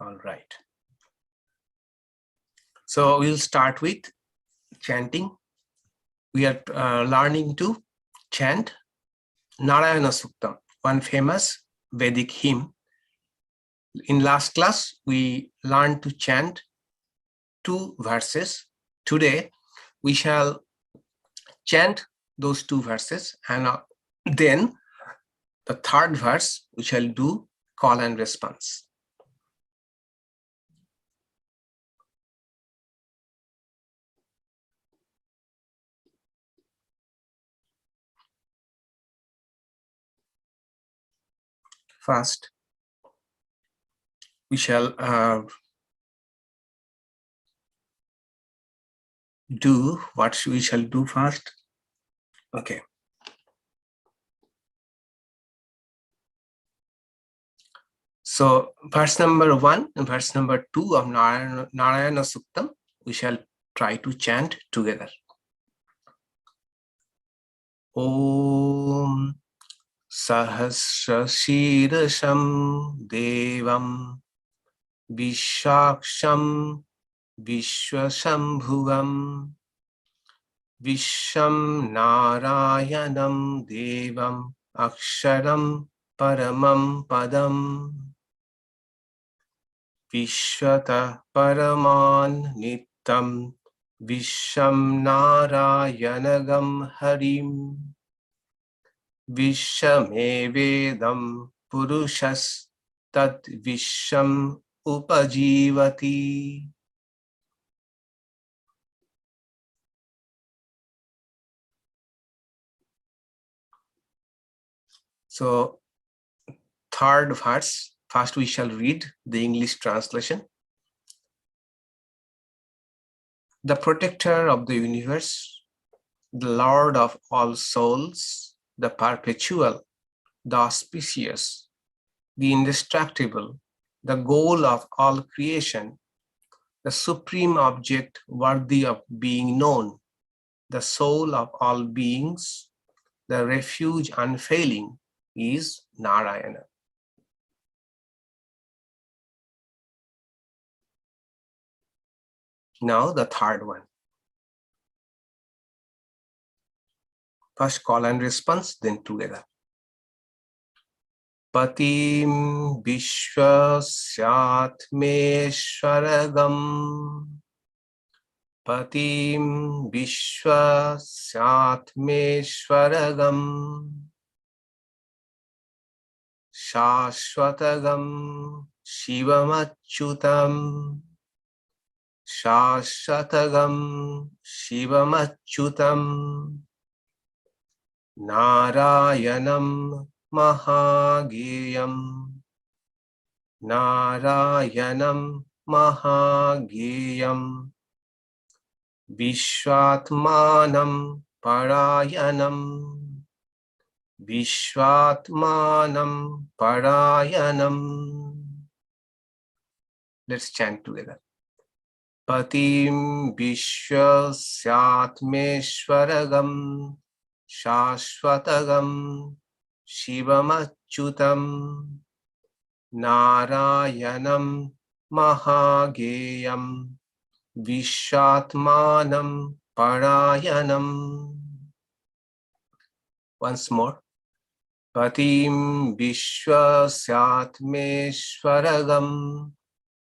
All right. So we'll start with chanting. We are learning to chant Narayana Sukta, one famous Vedic hymn. In last class, we learned to chant 2 verses. Today, we shall chant those 2 verses, and then the 3rd verse, we shall do call and response. First, we shall do what we shall do first. Okay. So verse number 1 and verse number 2 of Narayana Suktam, we shall try to chant together. Om Sahasra Shirasham Devam Vishaksham Vishwashambhuvam Visham Narayanam Devam Aksharam Paramam Padam Vishwata Paraman Nitam Visham Narayanagam Harim Vishamevedam Purushas Tat Visham Upajivati. So, 3rd verse, first we shall read the English translation. The protector of the universe, the Lord of all souls, the perpetual, the auspicious, the indestructible, the goal of all creation, the supreme object worthy of being known, the soul of all beings, the refuge unfailing is Narayana. Now the 3rd one. First call and response, then together. Patim Vishwasyatmeshwaragam Patim Vishwasyatmeshwaragam Shashvatagam Shivamachyutam Shashvatagam Shivamachyutam Narayanam Mahageyam Narayanam Mahageyam Vishwatmanam Parayanam Vishwatmanam Parayanam. Let's chant together. Patim Vishwasyatmeshwaragam Shashvatagam Shivamachyutam Narayanam Mahageyam Vishwatmanam Parayanam. Once more. Patim Vishwasyatmeshwaragam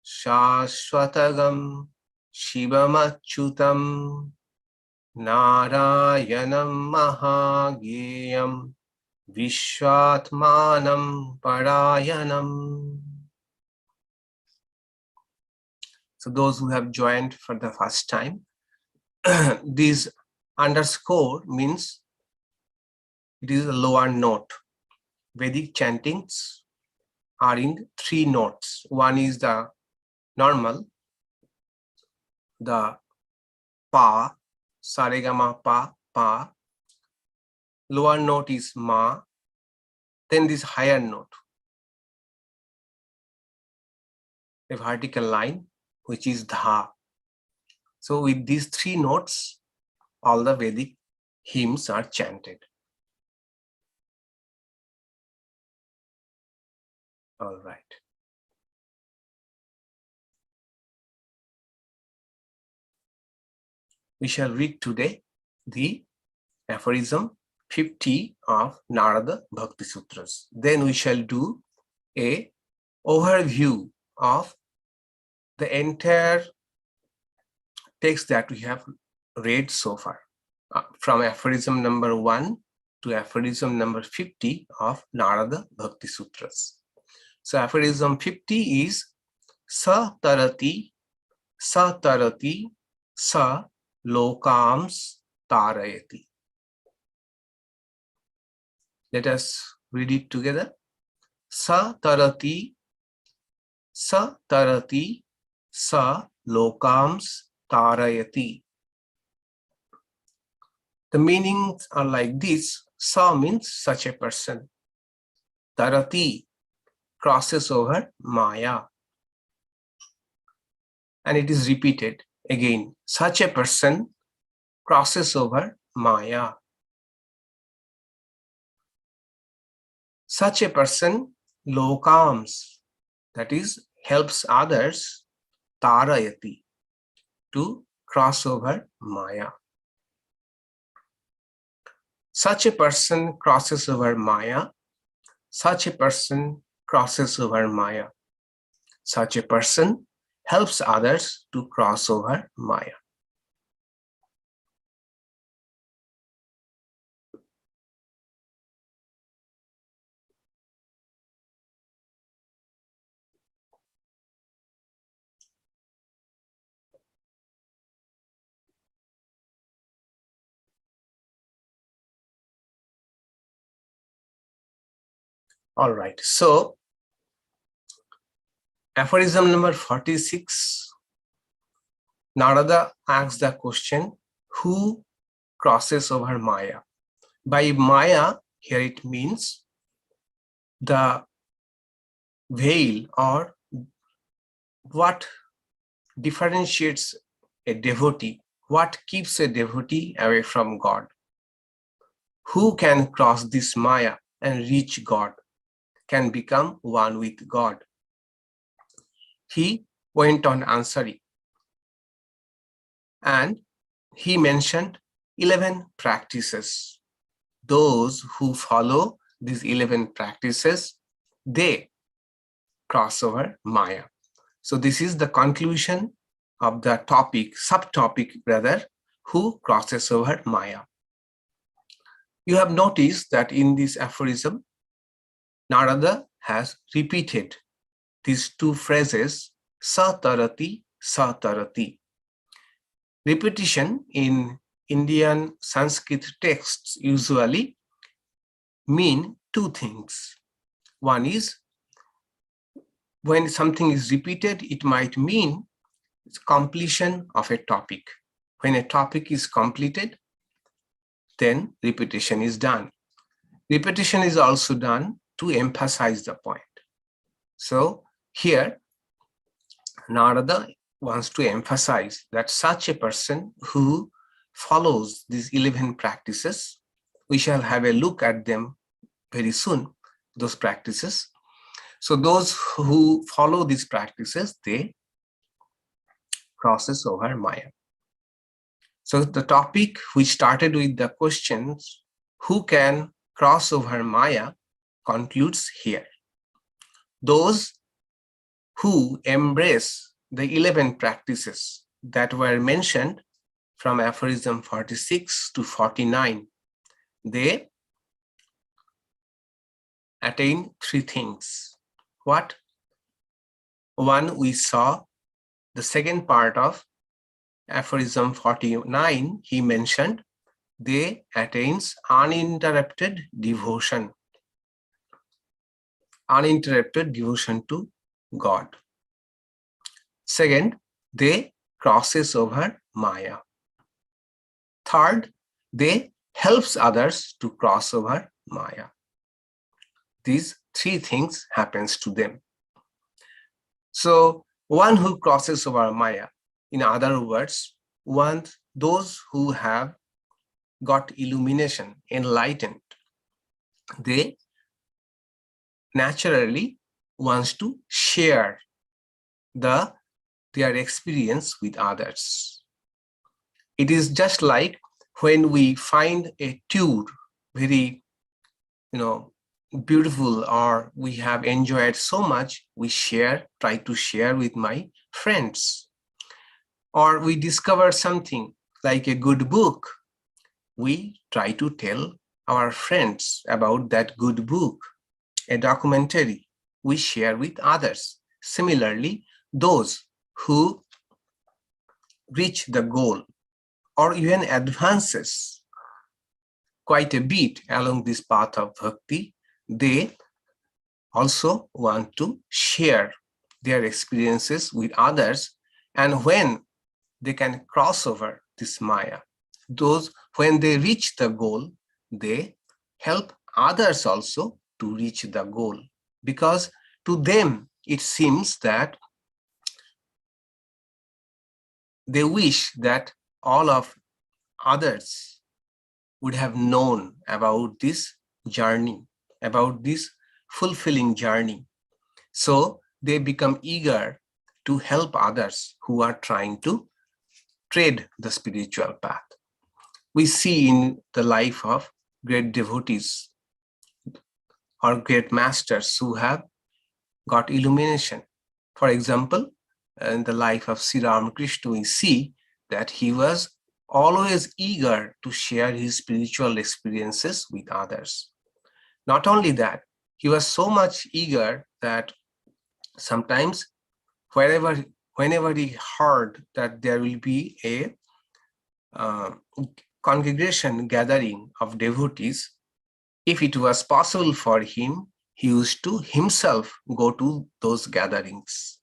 Shashvatagam Shivamachyutam Narayanam Mahageyam Vishwatmanam Parayanam. So those who have joined for the first time, this underscore means it is a lower note. Vedic chantings are in 3 notes. One is the normal, the pa, saregama pa, pa. Lower note is ma. Then this higher note, a vertical line, which is dha. So with these 3 notes, all the Vedic hymns are chanted. All right. we shall read today the aphorism 50 of Narada Bhakti Sutras. Then we shall do a overview of the entire text that we have read so far, from aphorism number 1 to aphorism number 50 of Narada Bhakti Sutras. So aphorism 50 is sa tarati sa lokams tarayati. Let us read it together. Sa tarati sa lokams tarayati. The meanings are like this. Sa means such a person. Tarati crosses over Maya. And it is repeated again. Such a person crosses over Maya. Such a person lokams, that is, helps others, tarayati, to cross over Maya. Such a person crosses over Maya. Such a person crosses over Maya. Such a person helps others to cross over Maya. All right, so aphorism number 46, Narada asks the question, who crosses over Maya? By Maya, here it means the veil, or what differentiates a devotee, what keeps a devotee away from God. Who can cross this Maya and reach God, can become one with God? He went on answering, and he mentioned 11 practices. Those who follow these 11 practices, they cross over Maya. So this is the conclusion of the topic, subtopic rather, who crosses over Maya. You have noticed that in this aphorism, Narada has repeated these two phrases, sa tarati, sa tarati. Repetition in Indian Sanskrit texts usually mean two things. One is, when something is repeated, it might mean completion of a topic. When a topic is completed, then repetition is done. Repetition is also done to emphasize the point. So here, Narada wants to emphasize that such a person who follows these 11 practices, we shall have a look at them very soon, those practices. So those who follow these practices, they crosses over Maya. So the topic which started with the questions, who can cross over Maya, concludes here. Those who embrace the 11 practices that were mentioned from aphorism 46 to 49, they attain three things. What? One, we saw the second part of aphorism 49, he mentioned, they attains uninterrupted devotion. Uninterrupted devotion to God. Second, they crosses over Maya. Third, they helps others to cross over Maya. These three things happens to them. So one who crosses over Maya, in other words, those who have got illumination, enlightened, they naturally wants to share their experience with others. It is just like when we find a tour very, beautiful, or we have enjoyed so much, we try to share with my friends. Or we discover something like a good book, we try to tell our friends about that good book. A documentary, we share with others. Similarly, those who reach the goal or even advances quite a bit along this path of bhakti, they also want to share their experiences with others. And when they can cross over this Maya, when they reach the goal, they help others also to reach the goal, because to them it seems that they wish that all of others would have known about this journey, about this fulfilling journey. So they become eager to help others who are trying to tread the spiritual path. We see in the life of great devotees or great masters who have got illumination. For example, in the life of Sri Ramakrishna, we see that he was always eager to share his spiritual experiences with others. Not only that, he was so much eager that sometimes whenever he heard that there will be a congregation gathering of devotees, if it was possible for him, he used to himself go to those gatherings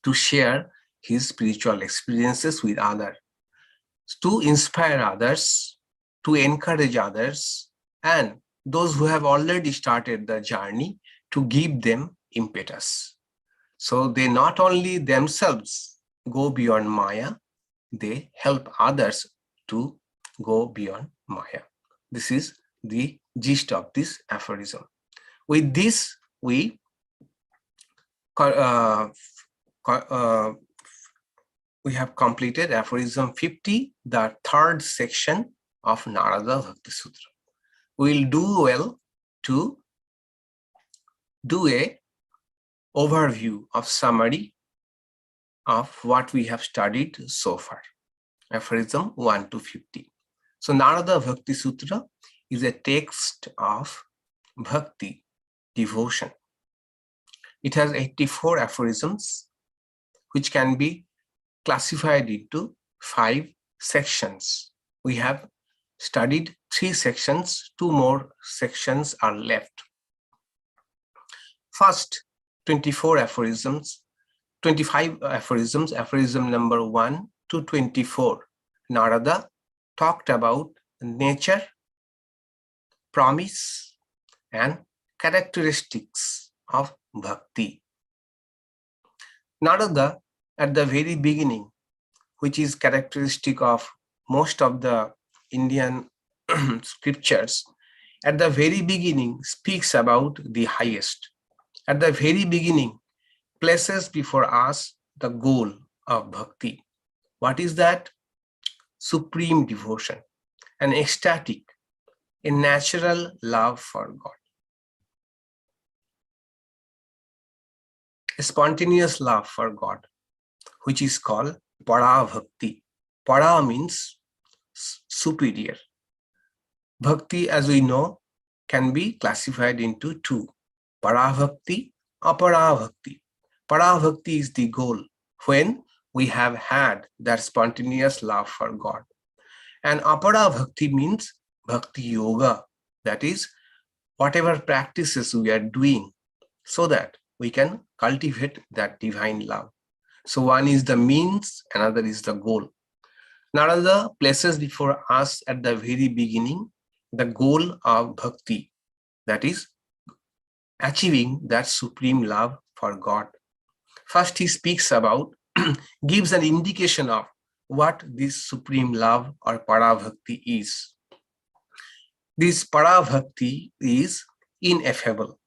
to share his spiritual experiences with others, to inspire others, to encourage others, and those who have already started the journey, to give them impetus. So they not only themselves go beyond Maya, they help others to go beyond Maya. This is the gist of this aphorism. With this, we have completed aphorism 50, the third section of Narada Bhakti Sutra. We will do well to do a overview of summary of what we have studied so far. Aphorism 1 to 50. So Narada Bhakti Sutra is a text of bhakti, devotion. It has 84 aphorisms, which can be classified into 5 sections. We have studied 3 sections, 2 more sections are left. First, 25 aphorisms, aphorism number 1 to 24. Narada talked about nature, promise, and characteristics of bhakti. Narada, at the very beginning, which is characteristic of most of the Indian scriptures, at the very beginning speaks about the highest. At the very beginning, places before us the goal of bhakti. What is that? Supreme devotion, an ecstatic, a natural love for God. A spontaneous love for God, which is called para bhakti. Para means superior. Bhakti, as we know, can be classified into 2. Para bhakti, apara bhakti. Para bhakti is the goal when we have had that spontaneous love for God. And apara bhakti means bhakti yoga, that is, whatever practices we are doing so that we can cultivate that divine love. So one is the means, another is the goal. Narada places before us at the very beginning the goal of bhakti, that is, achieving that supreme love for God. First, he speaks about, gives an indication of what this supreme love or para bhakti is. This para bhakti is ineffable,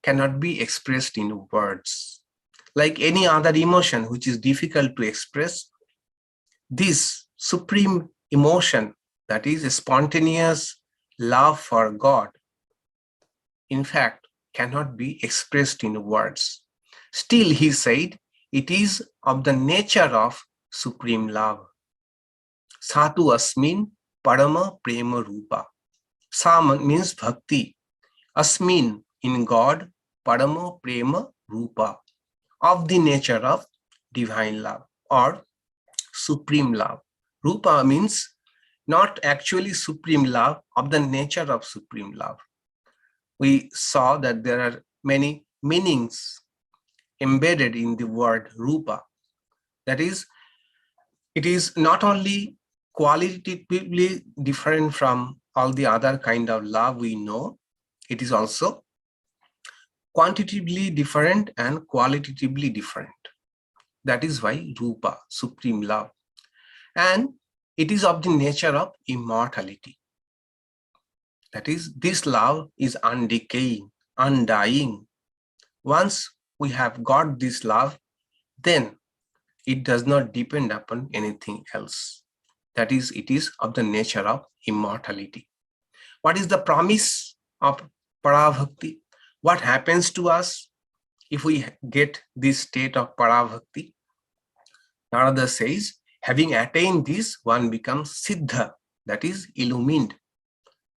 cannot be expressed in words. Like any other emotion which is difficult to express, this supreme emotion, that is a spontaneous love for God, in fact, cannot be expressed in words. Still, he said, it is of the nature of supreme love. Satu asmin parama prema rupa. Sa means bhakti. Asmin, in God, parama prema rupa, of the nature of divine love or supreme love. Rupa means not actually supreme love, of the nature of supreme love. We saw that there are many meanings embedded in the word rupa. That is, it is not only qualitatively different from all the other kind of love we know, it is also quantitatively different and qualitatively different. That is why rupa, supreme love. And it is of the nature of immortality. That is, this love is undecaying, undying. Once we have got this love, then it does not depend upon anything else. That is, it is of the nature of immortality. What is the promise of Parabhakti? What happens to us if we get this state of Parabhakti? Narada says, having attained this, one becomes Siddha, that is, illumined.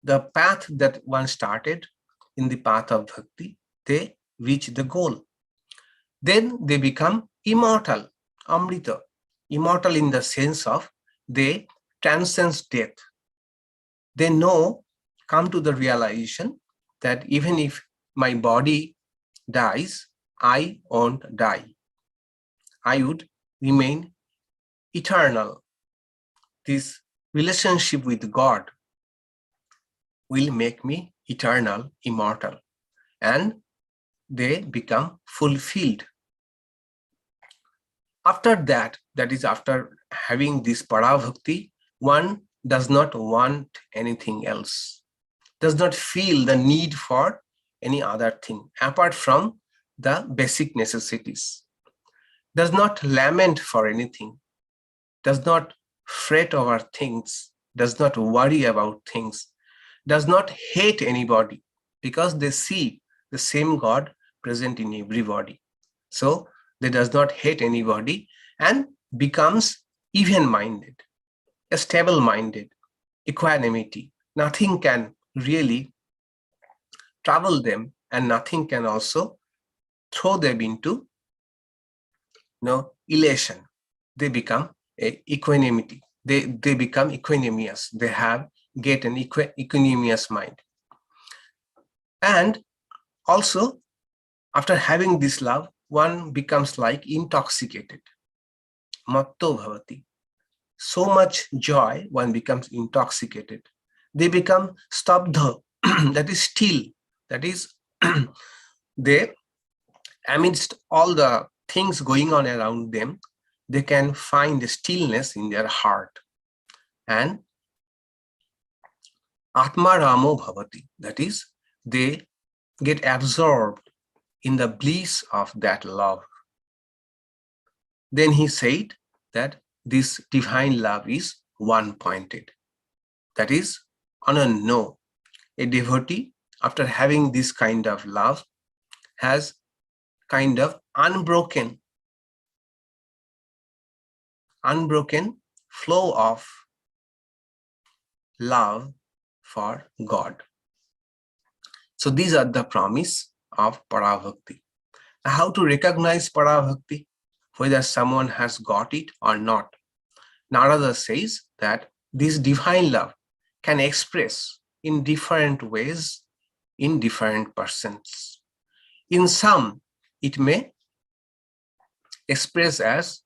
The path that one started in the path of Bhakti, they reach the goal. Then they become immortal, Amrita, immortal in the sense of they transcend death. They know, come to the realization that even if my body dies, I won't die. I would remain eternal. This relationship with God will make me eternal, immortal, and they become fulfilled. After that, that is after having this Parabhakti, one does not want anything else, does not feel the need for any other thing apart from the basic necessities, does not lament for anything, does not fret over things, does not worry about things, does not hate anybody, because they see the same God present in everybody. So they does not hate anybody and becomes even-minded, stable-minded, equanimity. Nothing can really trouble them, and nothing can also throw them into elation. They become equanimity. They become equanimous. They get an equanimous mind. And also, after having this love, one becomes like intoxicated. Matto bhavati. So much joy, one becomes intoxicated. They become stabdha, that is still. That is, they, amidst all the things going on around them, they can find stillness in their heart. And atma ramo bhavati, that is, they get absorbed in the bliss of that love. Then he said that this divine love is one-pointed. That is, ananno. A devotee, after having this kind of love, has kind of unbroken flow of love for God. So these are the promise of Parabhakti. How to recognize Parabhakti, whether someone has got it or not? Narada says that this divine love can express in different ways in different persons. In some, it may express as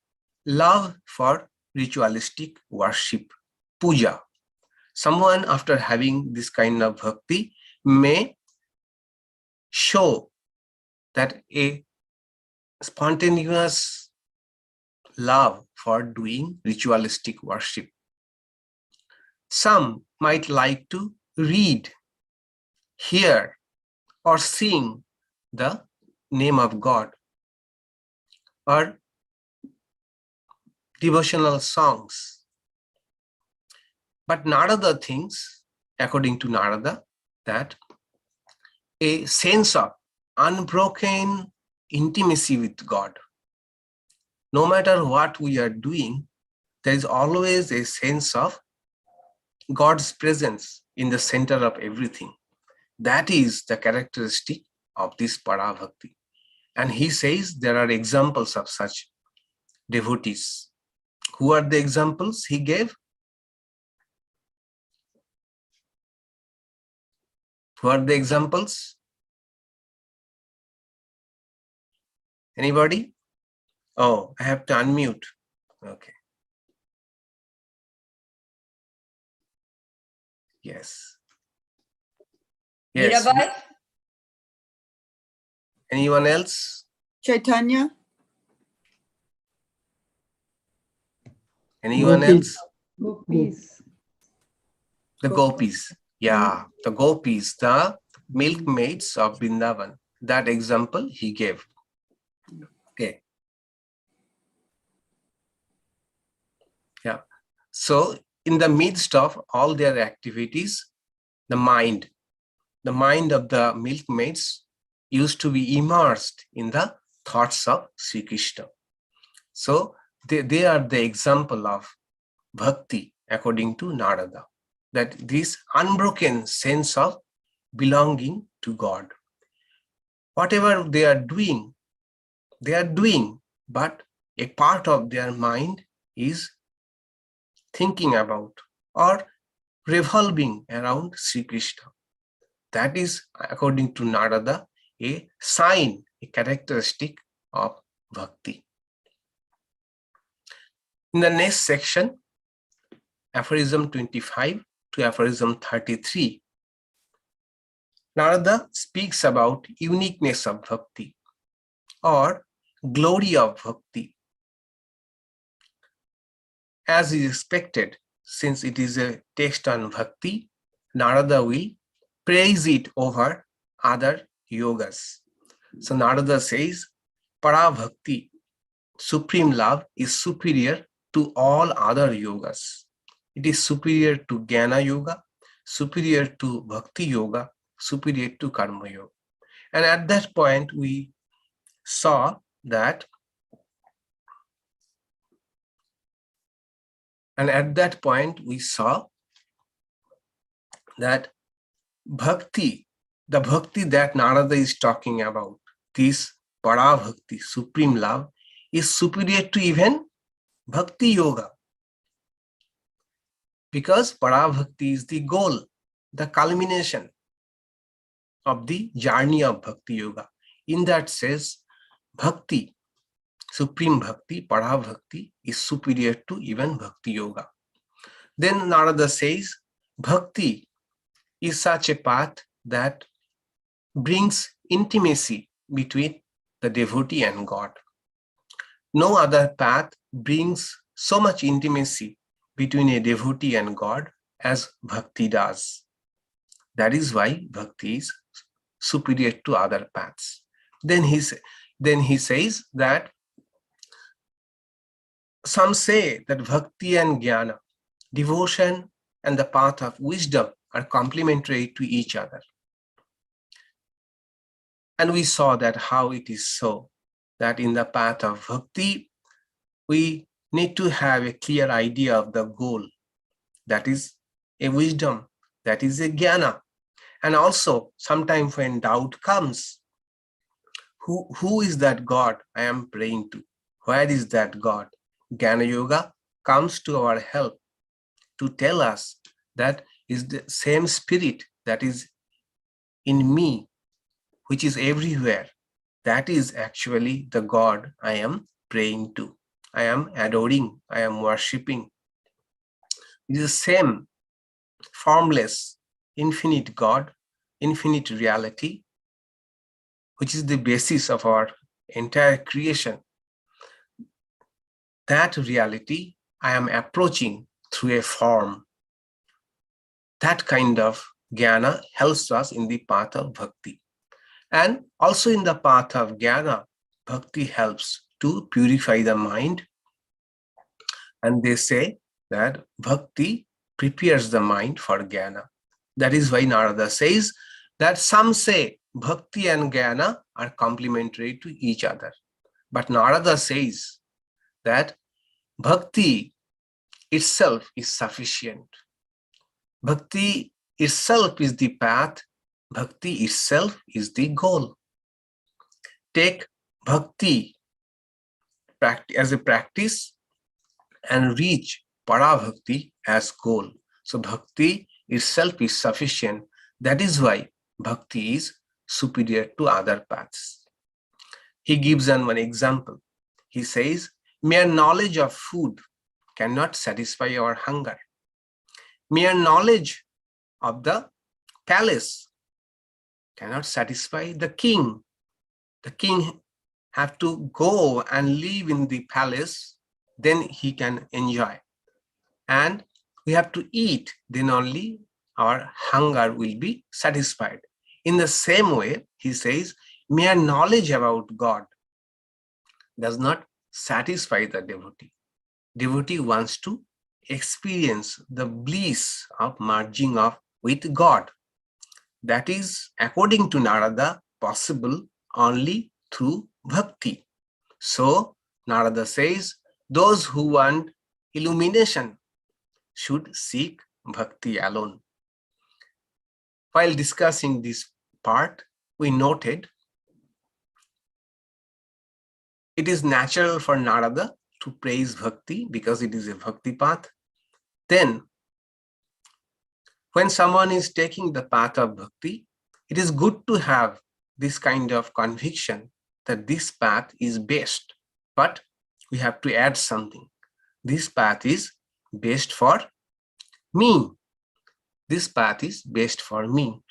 love for ritualistic worship, puja. Someone, after having this kind of bhakti, may show that a spontaneous love for doing ritualistic worship. Some might like to read, hear, or sing the name of God, or devotional songs. But Narada thinks, according to Narada, that a sense of unbroken intimacy with God, no matter what we are doing, there is always a sense of God's presence in the center of everything. That is the characteristic of this Parabhakti. And he says there are examples of such devotees. Who are the examples he gave? Who are the examples? Anybody? Oh, I have to unmute. Okay. Yes. Yes. Mirabai? Anyone else? Chaitanya? Anyone else? Gopis. The gopis. Yeah, the gopis, the milkmaids of Vrindavan. That example he gave. Okay. Yeah. So in the midst of all their activities, the mind of the milkmaids used to be immersed in the thoughts of Sri Krishna. So they are the example of bhakti according to Narada, that this unbroken sense of belonging to God. Whatever they are doing, but a part of their mind is thinking about or revolving around Sri Krishna. That is, according to Narada, a sign, a characteristic of bhakti. In the next section, aphorism 25 to aphorism 33, Narada speaks about uniqueness of bhakti or glory of bhakti. As is expected, since it is a text on bhakti, Narada will praise it over other yogas. So Narada says, Parabhakti, supreme love, is superior to all other yogas. It is superior to Jnana Yoga, superior to Bhakti Yoga, superior to Karma Yoga. And at that point, we saw that bhakti, the bhakti that Narada is talking about, this Parabhakti, supreme love, is superior to even Bhakti Yoga. Because Parabhakti is the goal, the culmination of the journey of Bhakti Yoga. In that sense, Bhakti, supreme Bhakti, Parabhakti, is superior to even Bhakti Yoga. Then Narada says, Bhakti is such a path that brings intimacy between the devotee and God. No other path brings so much intimacy between a devotee and God as bhakti does. That is why bhakti is superior to other paths. Then he says that some say that bhakti and jnana, devotion and the path of wisdom, are complementary to each other. And we saw that how it is so, that in the path of bhakti, we need to have a clear idea of the goal. That is a wisdom, that is a jnana. And also, sometimes when doubt comes, who is that God I am praying to? Where is that God? Jnana Yoga comes to our help to tell us that is the same spirit that is in me, which is everywhere. That is actually the God I am praying to. I am adoring, I am worshipping. It is the same formless, infinite God, infinite reality, which is the basis of our entire creation. That reality I am approaching through a form. That kind of jnana helps us in the path of bhakti. And also in the path of jnana, bhakti helps to purify the mind. And they say that bhakti prepares the mind for jnana. That is why Narada says that some say bhakti and jnana are complementary to each other. But Narada says that bhakti itself is sufficient. Bhakti itself is the path. Bhakti itself is the goal. Take bhakti as a practice and reach para-bhakti as goal. So bhakti itself is sufficient. That is why bhakti is superior to other paths. He gives one example. He says, mere knowledge of food cannot satisfy our hunger. Mere knowledge of the palace cannot satisfy the king. The king have to go and live in the palace, then he can enjoy. And we have to eat, then only our hunger will be satisfied. In the same way, he says, mere knowledge about God does not satisfy the devotee. Devotee wants to experience the bliss of merging up with God. That is, according to Narada, possible only through bhakti. So, Narada says, those who want illumination should seek bhakti alone. While discussing this part, we noted it is natural for Narada to praise bhakti because it is a bhakti path. Then, when someone is taking the path of bhakti, it is good to have this kind of conviction that this path is best. But we have to add something. This path is best for me. This path is best for me.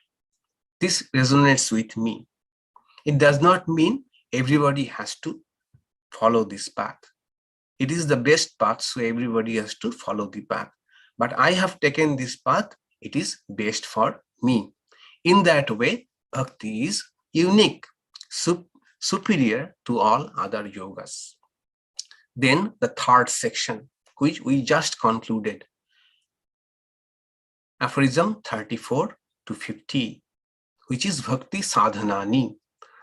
This resonates with me. It does not mean everybody has to follow this path. It is the best path, so everybody has to follow the path. But I have taken this path, it is best for me. In that way, bhakti is unique, superior to all other yogas. Then the third section, which we just concluded, aphorism 34 to 50, which is bhakti sadhanani,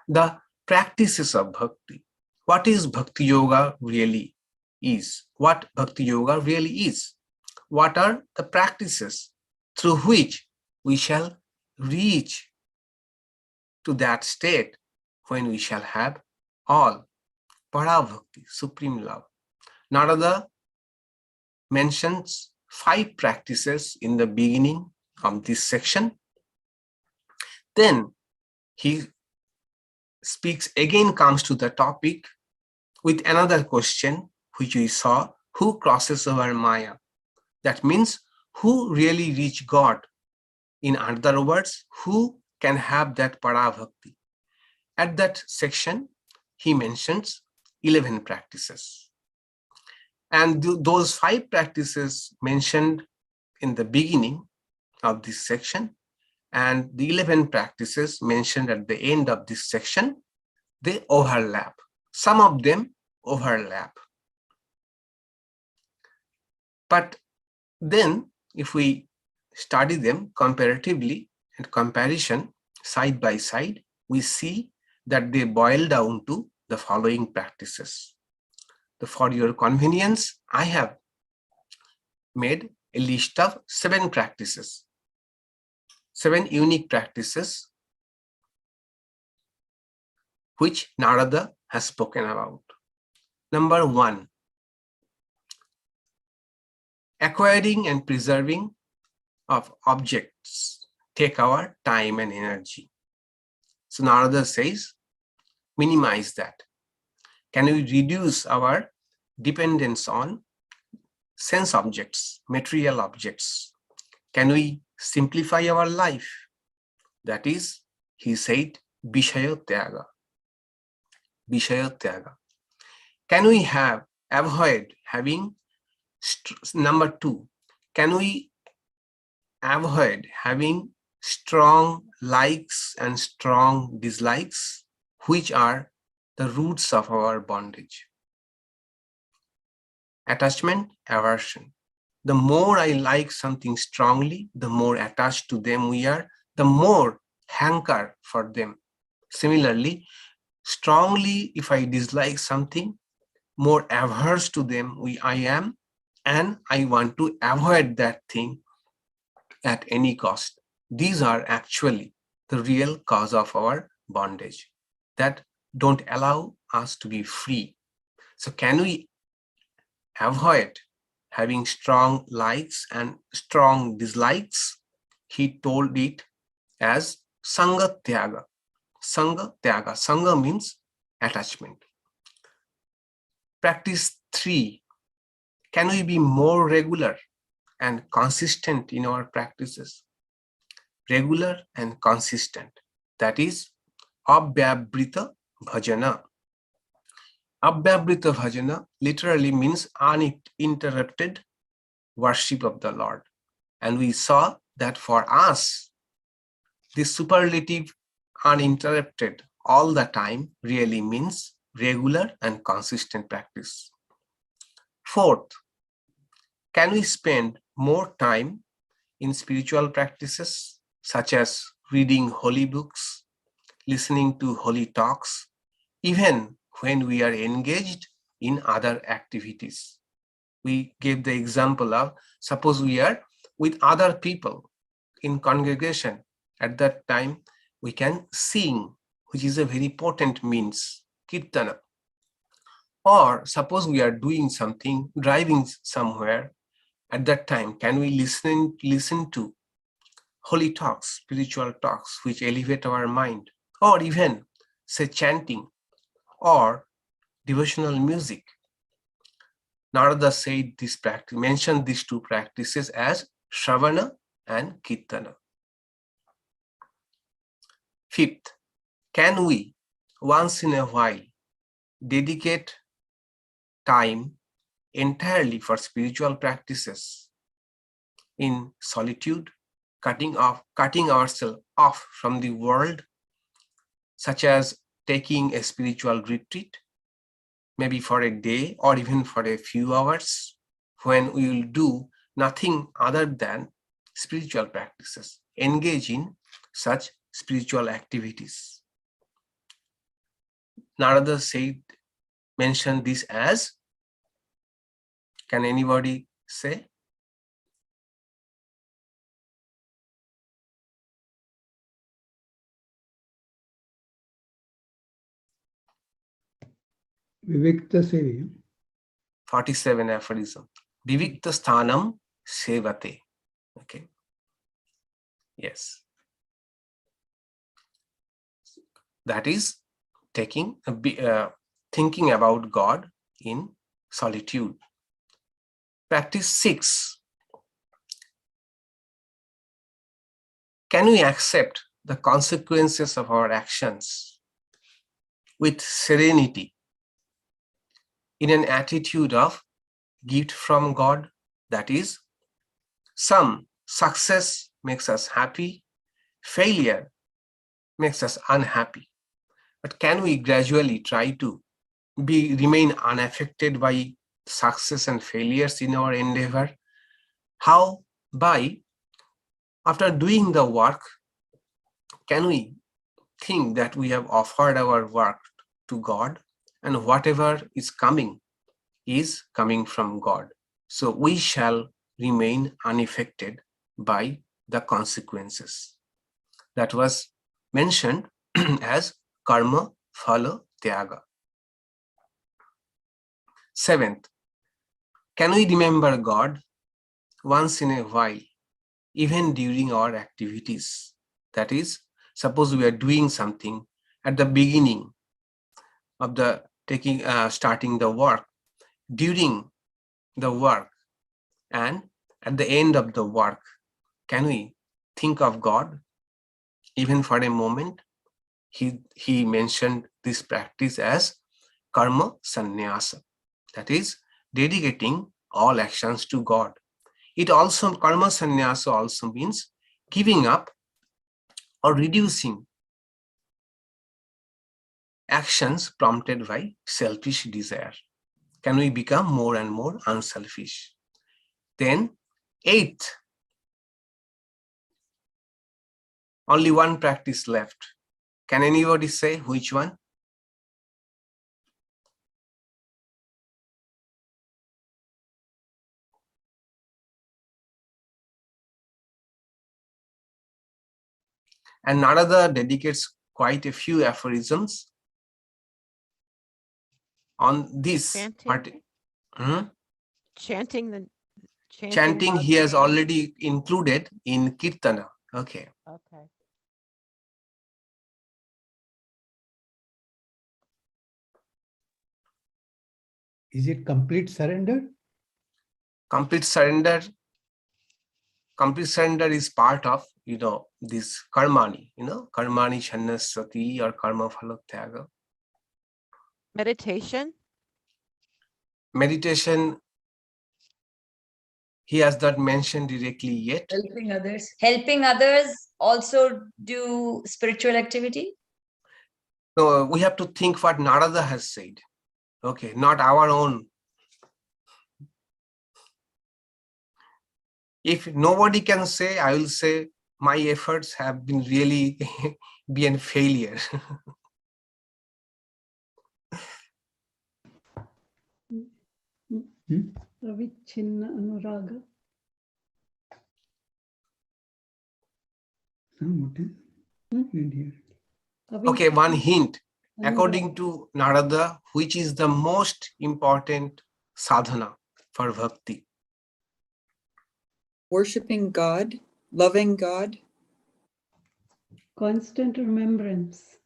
the practices of bhakti. What is bhakti yoga really is? What bhakti yoga really is? What are the practices through which we shall reach to that state when we shall have all para-bhakti, supreme love? Narada mentions 5 practices in the beginning of this section. Then he comes to the topic with another question, which we saw, who crosses over Maya? That means who really reach God? In other words, who can have that para-bhakti? At that section, he mentions 11 practices. And those 5 practices mentioned in the beginning of this section and the 11 practices mentioned at the end of this section, they overlap. Some of them overlap. But then if we study them comparatively and comparison side by side, we see that they boil down to the following practices. For your convenience, I have made a list of 7 practices, 7 unique practices which Narada has spoken about. Number 1, acquiring and preserving of objects take our time and energy. So Narada says, minimize that. Can we reduce our dependence on sense objects, material objects? Can we simplify our life? That is, he said, Vishaya Tyaga. Vishaya Tyaga. Can we avoid having, number 2, can we avoid having strong likes and strong dislikes, which are the roots of our bondage? Attachment, aversion. The more I like something strongly, the more attached to them we are, the more hanker for them. Similarly, strongly if I dislike something, more averse to them I am, and I want to avoid that thing at any cost. These are actually the real cause of our bondage that don't allow us to be free. So can we avoid having strong likes and strong dislikes? He told it as Sangha Tyaga. Sangha Tyaga. Sangha means attachment. Practice 3. Can we be more regular and consistent in our practices? Regular and consistent. That is Abhyabrita Bhajana. Abhyabrita Bhajana literally means uninterrupted worship of the Lord. And we saw that for us, this superlative uninterrupted all the time really means regular and consistent practice. Fourth, can we spend more time in spiritual practices such as reading holy books, listening to holy talks, even when we are engaged in other activities? We gave the example of, suppose we are with other people in congregation. At that time, we can sing, which is a very potent means, kirtana. Or suppose we are doing something, driving somewhere. At that time, can we listen to holy talks, spiritual talks, which elevate our mind, or even say chanting or devotional music? Narada said this practice, mentioned these two practices as Shravana and Kirtana. Fifth, can we once in a while dedicate time entirely for spiritual practices in solitude, cutting ourselves off from the world, such as taking a spiritual retreat, maybe for a day or even for a few hours, when we will do nothing other than spiritual practices, engage in such spiritual activities. Narada mentioned this as, can anybody say? Vivikta Sevi. 47 aphorism. Vivikta sthanam sevate. Okay. Yes. That is thinking about God in solitude. Practice 6. Can we accept the consequences of our actions with serenity, in an attitude of gift from God? That is, some success makes us happy, failure makes us unhappy. But can we gradually try to remain unaffected by success and failures in our endeavor? How? By, after doing the work, can we think that we have offered our work to God, and whatever is coming from God. So we shall remain unaffected by the consequences. That was mentioned as karma phala tyaga. 7th, can we remember God once in a while, even during our activities? That is, suppose we are doing something at the beginning of the starting the work, during the work, and at the end of the work, can we think of God even for a moment? He mentioned this practice as karma sannyasa. That is, dedicating all actions to God. It also, karma sannyasa also means giving up or reducing actions prompted by selfish desire. Can we become more and more unselfish? Then eighth, only one practice left. Can anybody say which one? And Narada dedicates quite a few aphorisms on this. Chanting? Chanting the Chanting he has mantra? already included in Kirtana. Okay. Okay. Is it complete surrender? Complete surrender. Complete surrender is part of, this karmani, karmani channasati or karma phalotyaga. Meditation? Meditation, he has not mentioned directly yet. Helping others. Helping others also do spiritual activity? So we have to think what Narada has said. Okay, not our own. If nobody can say, I will say my efforts have been really been failure. Avichinna Anuraga. Okay, one hint. According to Narada, which is the most important sadhana for bhakti? Worshipping God, loving God. Constant remembrance.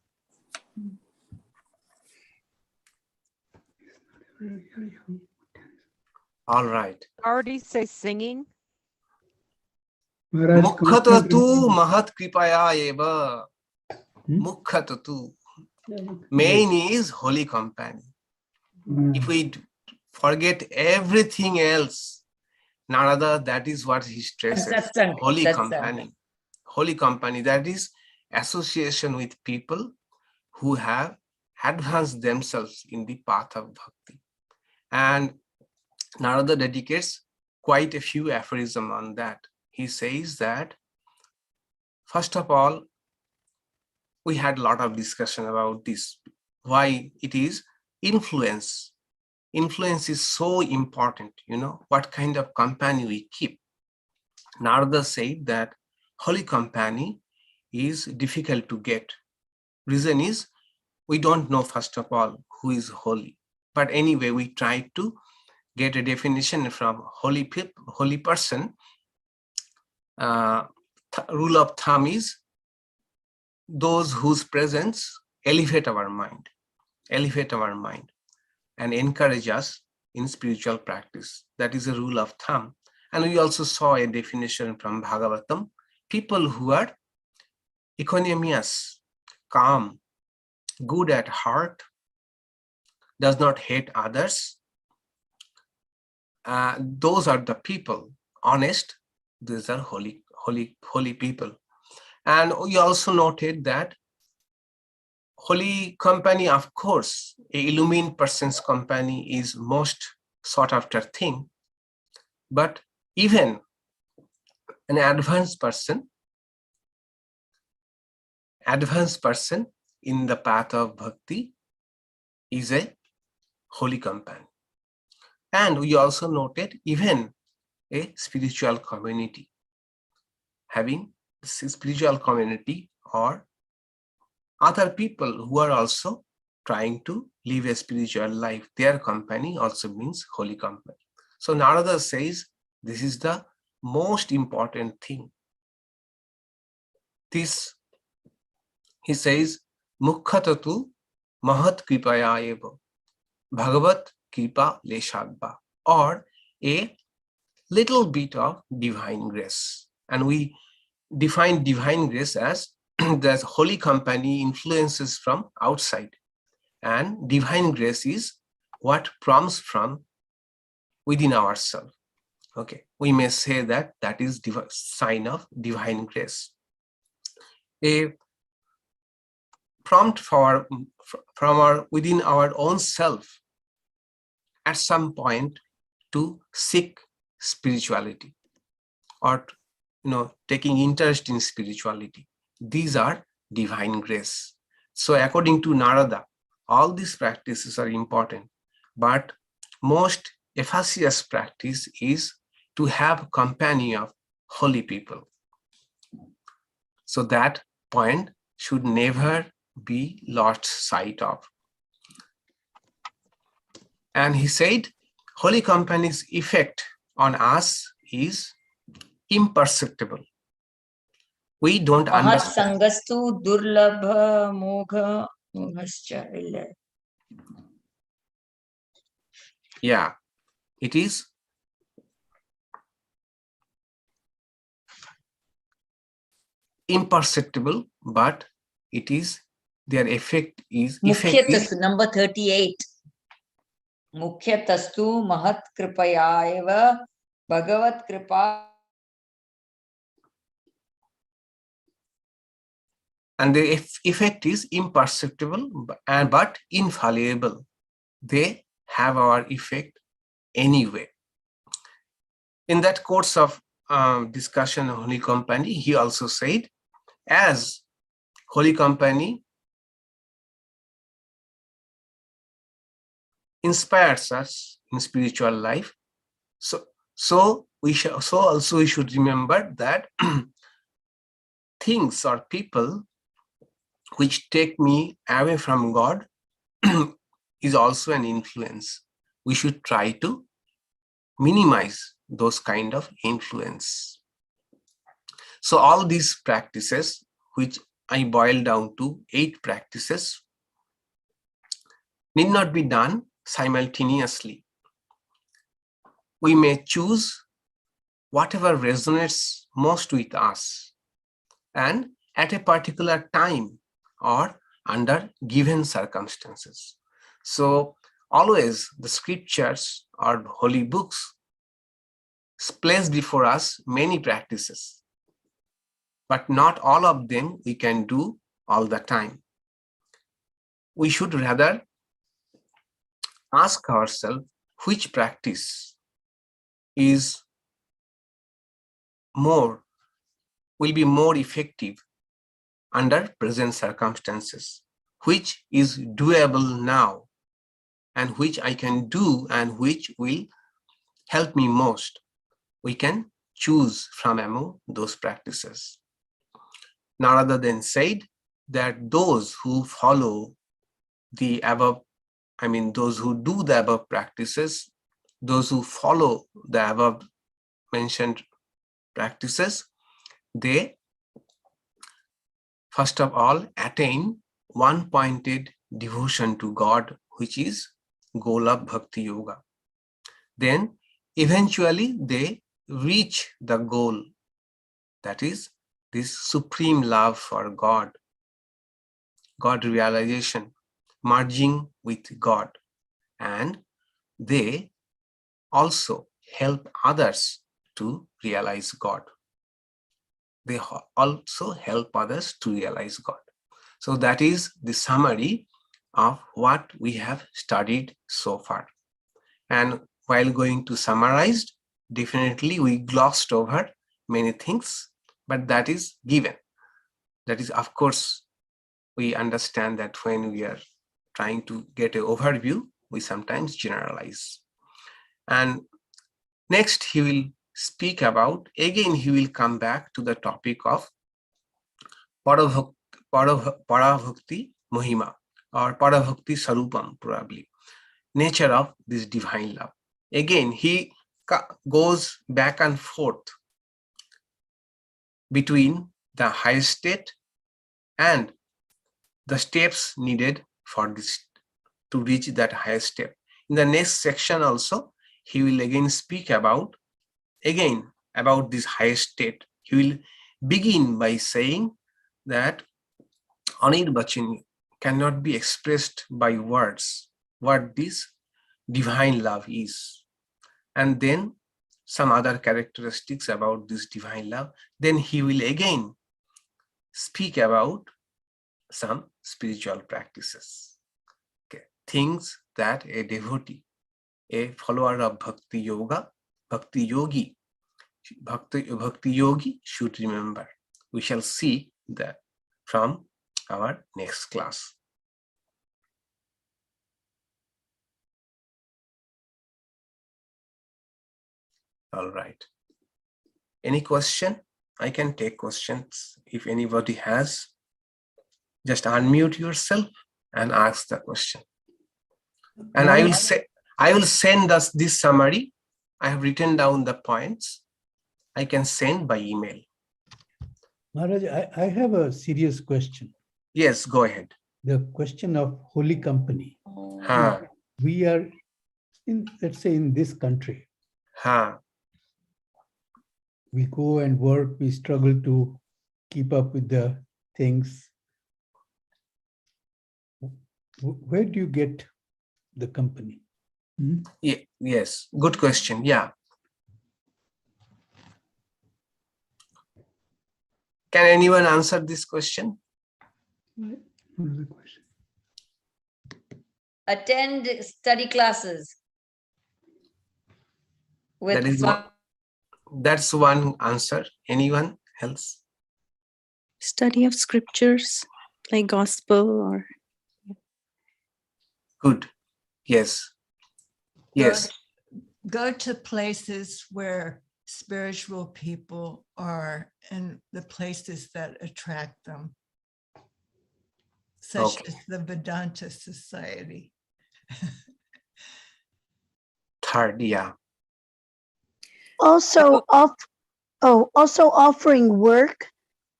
All right. Already say singing? Maharaj, Mukhatatu mahat kripaya eva. Mukhatatu. Main is holy company. If we forget everything else, Narada, that is what he stresses. Satsang. Holy Satsang. company. Holy company, that is association with people who have advanced themselves in the path of bhakti. And Narada dedicates quite a few aphorisms on that. He says that, first of all, we had a lot of discussion about this, why it is influence. Influence is so important, what kind of company we keep. Narada said that holy company is difficult to get. Reason is, we don't know, first of all, who is holy. But anyway, we try to get a definition from holy person. Rule of thumb is those whose presence elevate our mind and encourage us in spiritual practice. That is a rule of thumb. And we also saw a definition from Bhagavatam. People who are equanimous, calm, good at heart, does not hate others. Those are the people, honest. These are holy people. And we also noted that holy company, of course, a illumined person's company is most sought after thing. But even an advanced person in the path of bhakti is a holy company. And we also noted even a spiritual community. Having a spiritual community or other people who are also trying to live a spiritual life, their company also means holy company. So Narada says this is the most important thing. This, he says, Mukhatatu mahat kripaya eva bhagavat kripa leshadva, or a little bit of divine grace. And we define divine grace as the holy company influences from outside, and divine grace is what prompts from within ourselves. Okay, we may say that that is sign of divine grace. A prompt from our within our own self at some point to seek spirituality or taking interest in spirituality. These are divine grace. So according to Narada, all these practices are important, but most efficacious practice is to have company of holy people. So that point should never be lost sight of. And he said, holy company's effect on us is imperceptible. We don't Mahat understand. sangastu durlabha mogha moghascha illa. Yeah, it is imperceptible, but it is their effect is Mukhyatastu, number 38. Mukhyatastu mahat kripaya eva bhagavat kripa. and the effect is imperceptible but infallible. They have our effect anyway. In that course of discussion of Holy Company, he also said, as Holy Company inspires us in spiritual life, so also we should remember that things or people which take me away from God is also an influence. We should try to minimize those kind of influence. So all these practices, which I boil down to 8 practices, need not be done simultaneously. We may choose whatever resonates most with us and at a particular time or under given circumstances. So always the scriptures or holy books place before us many practices, but not all of them we can do all the time. We should rather ask ourselves which practice will be more effective under present circumstances, which is doable now, and which I can do and which will help me most. We can choose from among those practices. Narada then said that those who follow the above, those who do the above practices, those who follow the above mentioned practices, they first of all attain one-pointed devotion to God, which is goal of Bhakti Yoga. Then eventually they reach the goal, that is this supreme love for God, God realization, merging with God, and they also help others to realize God. They also help others to realize God. So that is the summary of what we have studied so far. And while going to summarize, definitely we glossed over many things, but that is given. That is, of course, we understand that when we are trying to get an overview, we sometimes generalize. And next he will speak about, again he will come back to the topic of Parabhakti Mahima or Parabhakti Sarupam, probably, nature of this divine love. Again, he goes back and forth between the highest state and the steps needed for this to reach that highest step. In the next section also, he will again speak about this highest state. He will begin by saying that Anirvachan cannot be expressed by words, what this divine love is. And then some other characteristics about this divine love. Then he will again speak about some spiritual practices, things that a devotee, a follower of Bhakti Yoga, Bhakti yogi, Bhakti yogi should remember. We shall see that from our next class. All right. Any question? I can take questions if anybody has. Just unmute yourself and ask the question. And I will send us this summary. I have written down the points. I can send by email. Maharaj, I have a serious question. Yes, go ahead. The question of holy company. Ha, We are in, let's say, in this country. ha. We go and work, we struggle to keep up with the things. Where do you get the company? Yes, good question. Yeah. Can anyone answer this question? What is the question? Attend study classes. With That's one answer. Anyone else? Study of scriptures, like gospel or... Good. Yes. Yes. Go to places where spiritual people are and the places that attract them, such Okay. as the Vedanta Society. Third, yeah. Also, also offering work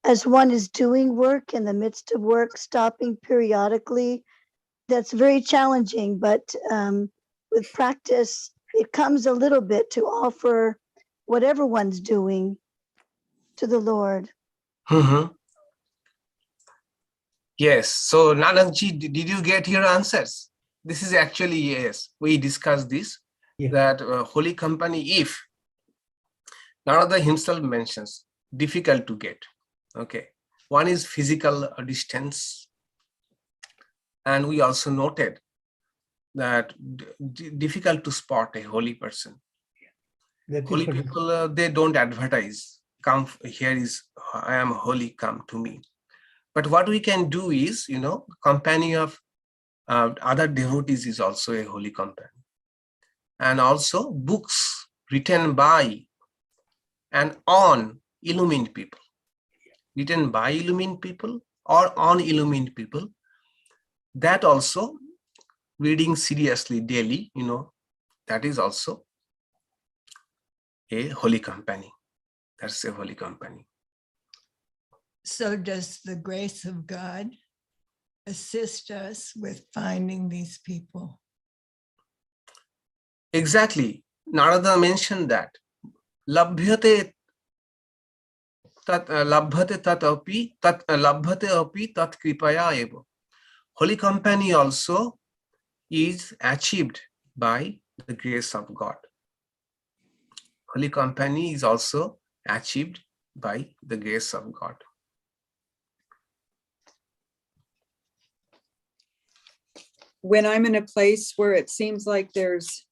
as one is doing work in the midst of work, stopping periodically. That's very challenging, but with practice, it comes a little bit to offer whatever one's doing to the Lord. Mm-hmm. Yes. So, Nanakji, did you get your answers? This is actually, yes, we discussed this, that holy company, if Narada himself mentions, difficult to get. Okay. One is physical distance. And we also noted that difficult to spot a holy person. Holy people, they don't advertise, come here is, I am holy, come to me. But what we can do is, company of other devotees is also a holy company. And also books written by and on illumined people. Written by illumined people or on illumined people. That also, reading seriously daily, that is also a holy company. That's a holy company. So does the grace of God assist us with finding these people? Exactly. Narada mentioned that. Labhyate tat api tat kripaya eva. Holy company also is achieved by the grace of God. Holy company is also achieved by the grace of God. When I'm in a place where it seems like there's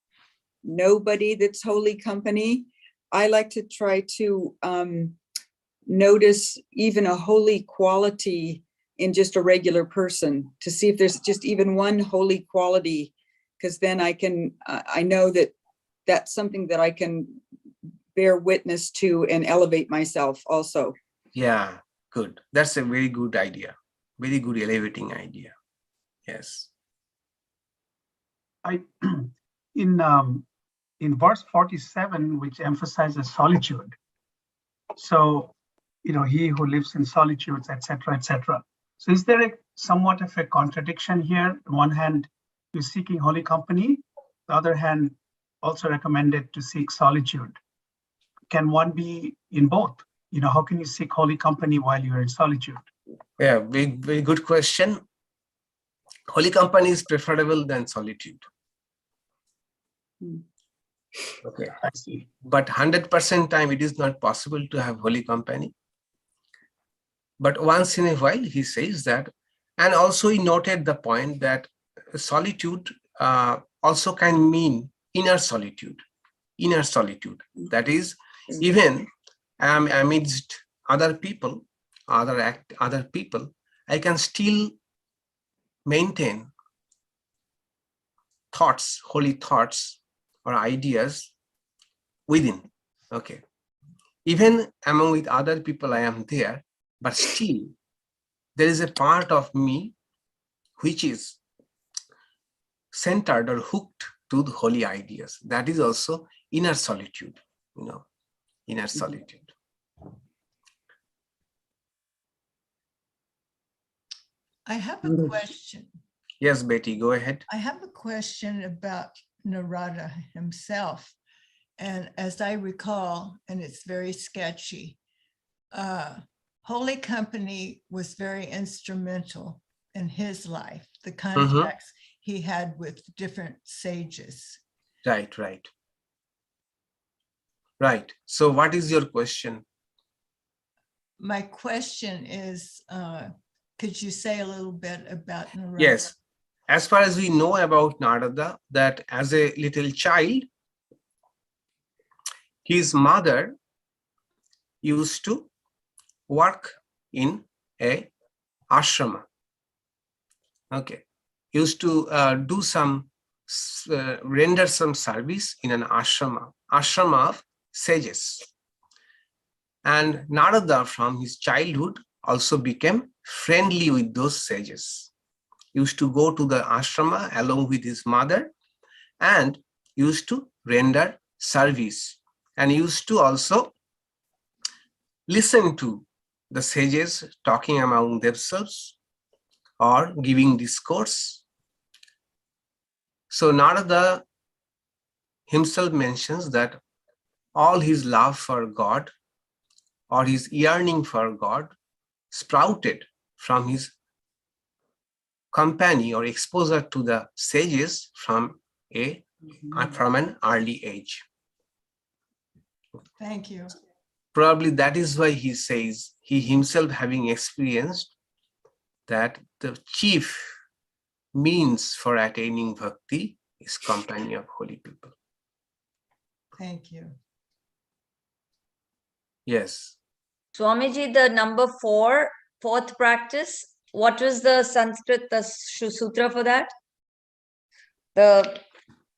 nobody that's holy company, I like to try to notice even a holy quality in just a regular person, to see if there's just even one holy quality, because then I know that that's something that I can bear witness to and elevate myself also. Yeah, good. That's a very good idea. Very good elevating idea. Yes. In verse 47, which emphasizes solitude. So, he who lives in solitudes, etc., etc. So is there somewhat of a contradiction here? On one hand, you're seeking holy company. The other hand, also recommended to seek solitude. Can one be in both? How can you seek holy company while you're in solitude? Yeah, very, very good question. Holy company is preferable than solitude. Okay, I see. But 100% time it is not possible to have holy company. But once in a while he says that, and also he noted the point that solitude also can mean inner solitude. inner solitude. That is, even I am amidst other people, other people, I can still maintain thoughts, holy thoughts or ideas within. Okay. Even among with other people I am there, but still there is a part of me which is centered or hooked to the holy ideas. That is also inner solitude, inner solitude. I have a question. Yes, Betty, go ahead. I have a question about Narada himself. And as I recall, and it's very sketchy, Holy Company was very instrumental in his life, the contacts he had with different sages. Right. So what is your question? My question is, could you say a little bit about Narada? Yes. As far as we know about Narada, that as a little child, his mother used to work in a ashrama. Okay. Used to do some, render some service in an ashrama of sages. And Narada from his childhood also became friendly with those sages. Used to go to the ashrama along with his mother and used to render service, and used to also listen to the sages talking among themselves or giving discourse. So Narada himself mentions that all his love for God or his yearning for God sprouted from his company or exposure to the sages from an early age. Thank you. Probably that is why he says, he himself having experienced that the chief means for attaining bhakti is company of holy people. Thank you. Yes. Swamiji, the number 4, fourth practice, what was the Sanskrit, the sutra for that? The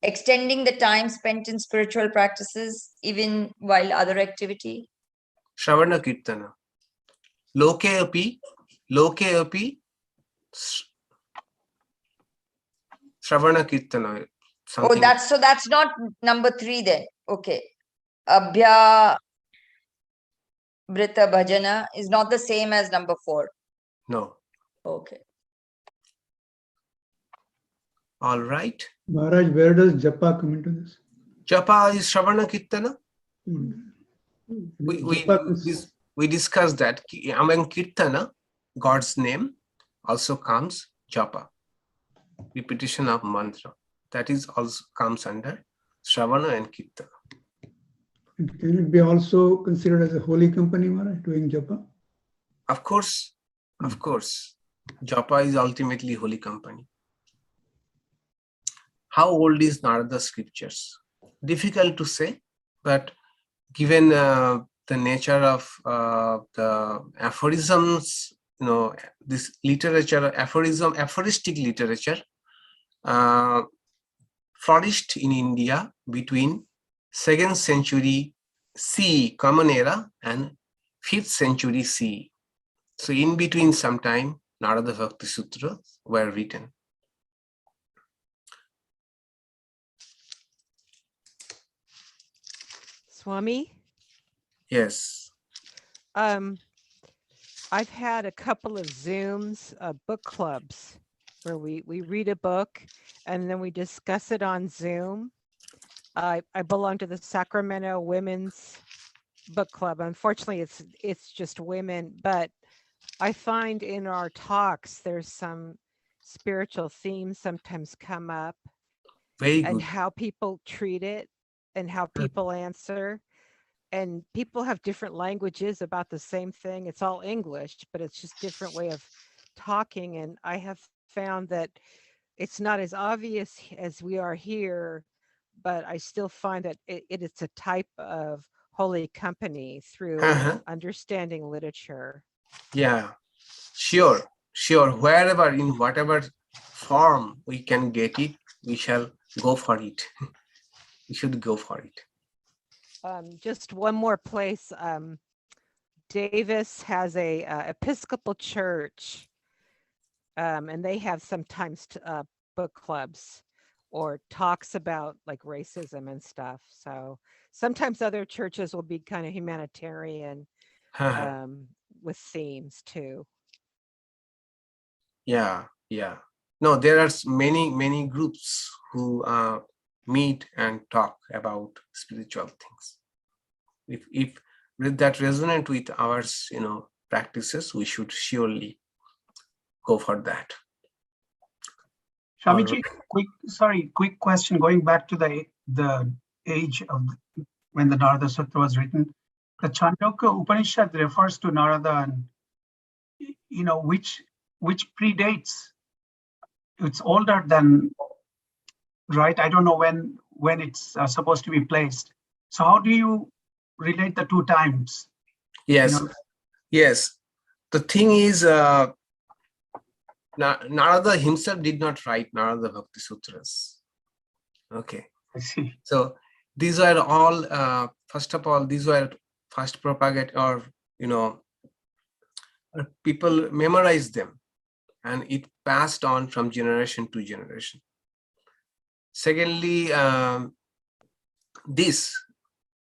extending the time spent in spiritual practices, even while other activity. Shravana Kirtana. Loke api Shravana Kirtana. Oh, that's not number 3 then. Okay. Abhya Brita Bhajana is not the same as number 4. No. Okay. All right. Maharaj, where does japa come into this? Japa is Shravana Kirtana. Japa is- We discussed that among Kirtana, God's name also comes japa, repetition of mantra. That is also comes under Shravana and Kirtana. Can it be also considered as a holy company, Maharaj, doing japa? Of course. Japa is ultimately holy company. How old is Narada's scriptures? Difficult to say, but given the nature of the aphorisms, this literature, aphoristic literature flourished in India between 2nd century CE, Common Era, and 5th century CE. So in between sometime, Narada Bhakti Sutras were written. Swami, Yes. I've had a couple of Zooms, book clubs, where we read a book and then we discuss it on Zoom. I belong to the Sacramento Women's Book Club. Unfortunately, it's just women, but I find in our talks there's some spiritual themes sometimes come up. Very and good. how people treat it and how people answer. And people have different languages about the same thing. It's all English, but it's just different way of talking. And I have found that it's not as obvious as we are here, but I still find that it is a type of holy company through understanding literature. Yeah, sure, sure. Wherever, in whatever form we can get it, we shall go for it. We should go for it. Just one more place. Davis has a Episcopal church, and they have sometimes book clubs or talks about like racism and stuff. So sometimes other churches will be kind of humanitarian with themes too. Yeah, yeah. No, there are many groups who meet and talk about spiritual things. If that resonate with our, practices, we should surely go for that. Swamiji, quick question. Going back to the age of when the Narada Sutra was written, the Chandogya Upanishad refers to Narada, and which predates. It's older than, right? I don't know when it's supposed to be placed. So how do you relate the two times? Yes, yes. The thing is, Narada himself did not write Narada Bhakti Sutras. Okay. I see. So these are all, first of all, these were first propagated, or people memorized them, and it passed on from generation to generation. Secondly, this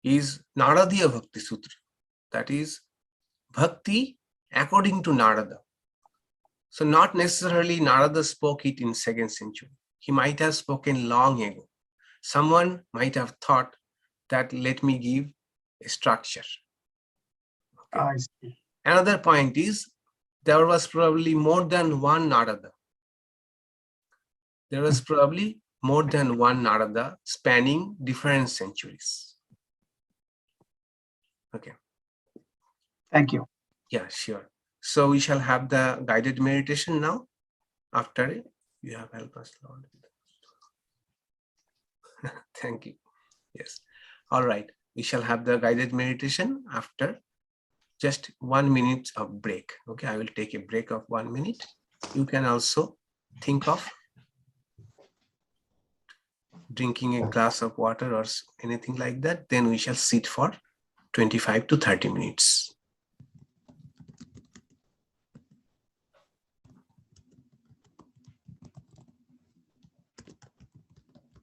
is Naradiya Bhakti Sutra, that is Bhakti according to Narada. So not necessarily Narada spoke it in 2nd century. He might have spoken long ago. Someone might have thought that let me give a structure. Okay. I see. Another point is there was probably more than one Narada. There was probably more than one Narada spanning different centuries. Okay. Thank you. Yeah, sure. So we shall have the guided meditation now. After it, you have helped us, Lord. Thank you. Yes. All right. We shall have the guided meditation after just 1 minute of break. Okay. I will take a break of 1 minute. You can also think of drinking a glass of water or anything like that. Then we shall sit for 25 to 30 minutes.